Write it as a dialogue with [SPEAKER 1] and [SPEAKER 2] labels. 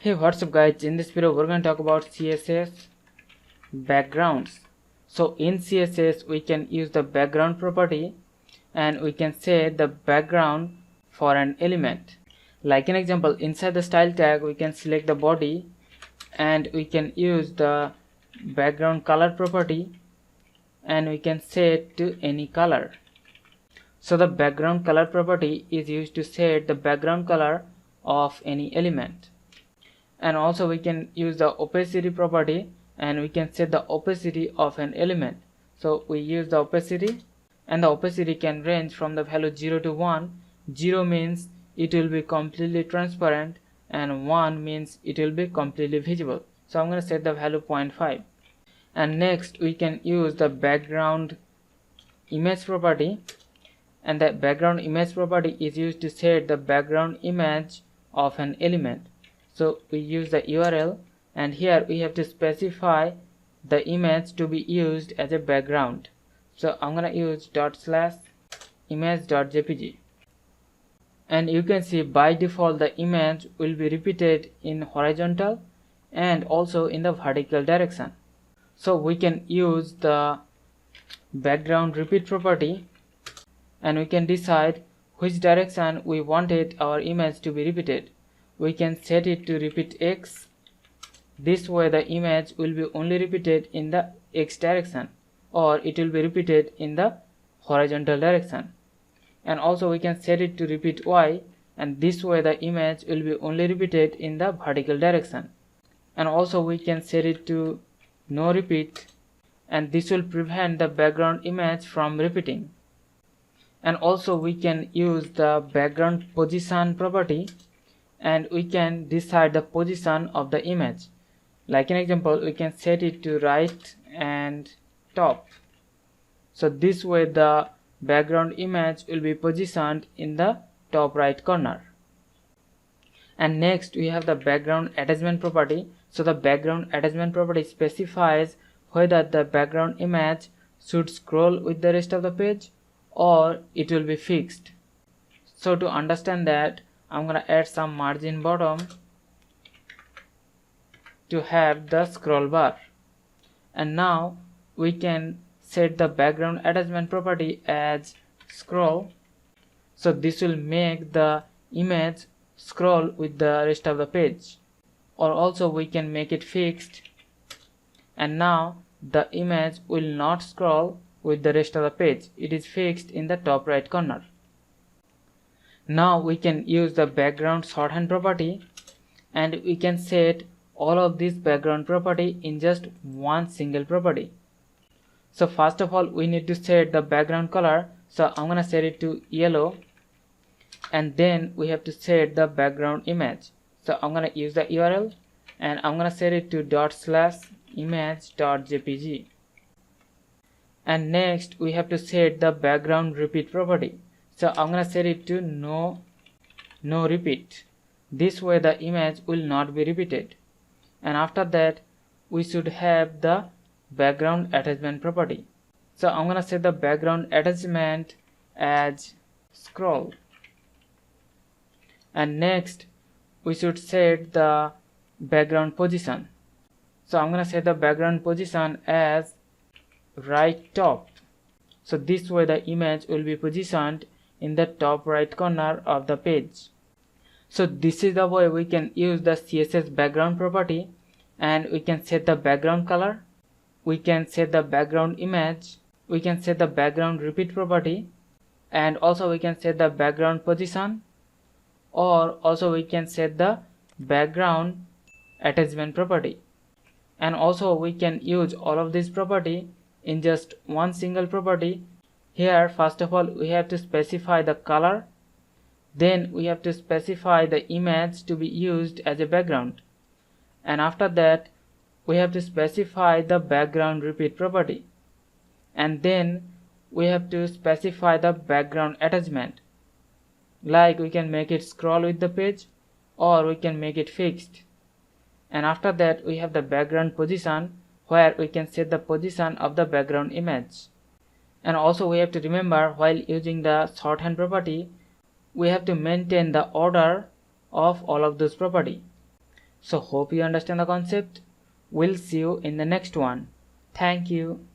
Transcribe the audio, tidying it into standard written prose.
[SPEAKER 1] Hey, what's up guys? In this video we're going to talk about CSS backgrounds. So in CSS we can use the background property and we can set the background for an element. Like an example, inside the style tag we can select the body and we can use the background color property and we can set to any color. So the background color property is used to set the background color of any element. And also we can use the opacity property and we can set the opacity of an element. So we use the opacity and the opacity can range from the value 0 to 1. 0 means it will be completely transparent and 1 means it will be completely visible. So I'm going to set the value 0.5. And next we can use the background image property, and the background image property is used to set the background image of an element. So we use the URL and here we have to specify the image to be used as a background. So I'm gonna use ./image.jpg, and you can see by default the image will be repeated in horizontal and also in the vertical direction. So we can use the background repeat property and we can decide which direction we wanted our image to be repeated. We can set it to repeat X. This way the image will be only repeated in the X direction, or it will be repeated in the horizontal direction. And also we can set it to repeat Y, and this way the image will be only repeated in the vertical direction. And also we can set it to no repeat, and this will prevent the background image from repeating. And also we can use the background position property and we can decide the position of the image. Like an example, we can set it to right and top. So this way the background image will be positioned in the top right corner. And next we have the background attachment property. So the background attachment property specifies whether the background image should scroll with the rest of the page or it will be fixed. So to understand that, I'm gonna add some margin bottom to have the scroll bar. And now we can set the background attachment property as scroll. So this will make the image scroll with the rest of the page. Or also we can make it fixed, and now the image will not scroll with the rest of the page. It is fixed in the top right corner. Now we can use the background shorthand property and we can set all of these background property in just one single property. So first of all we need to set the background color. So I'm gonna set it to yellow, and then we have to set the background image. So I'm gonna use the URL and I'm gonna set it to ./image.jpg. And next we have to set the background repeat property. So I'm gonna set it to no repeat. This way the image will not be repeated. And after that we should have the background attachment property. So I'm gonna set the background attachment as scroll. And next we should set the background position. So I'm gonna set the background position as right top. So this way the image will be positioned in the top right corner of the page. So this is the way we can use the CSS background property, and we can set the background color, we can set the background image, we can set the background repeat property, and also we can set the background position, or also we can set the background attachment property. And also we can use all of this property in just one single property. Here first of all we have to specify the color, then we have to specify the image to be used as a background, and after that we have to specify the background repeat property, and then we have to specify the background attachment. Like we can make it scroll with the page or we can make it fixed. And after that we have the background position, where we can set the position of the background image. And also we have to remember, while using the shorthand property we have to maintain the order of all of those property. So hope you understand the concept. We'll see you in the next one. Thank you.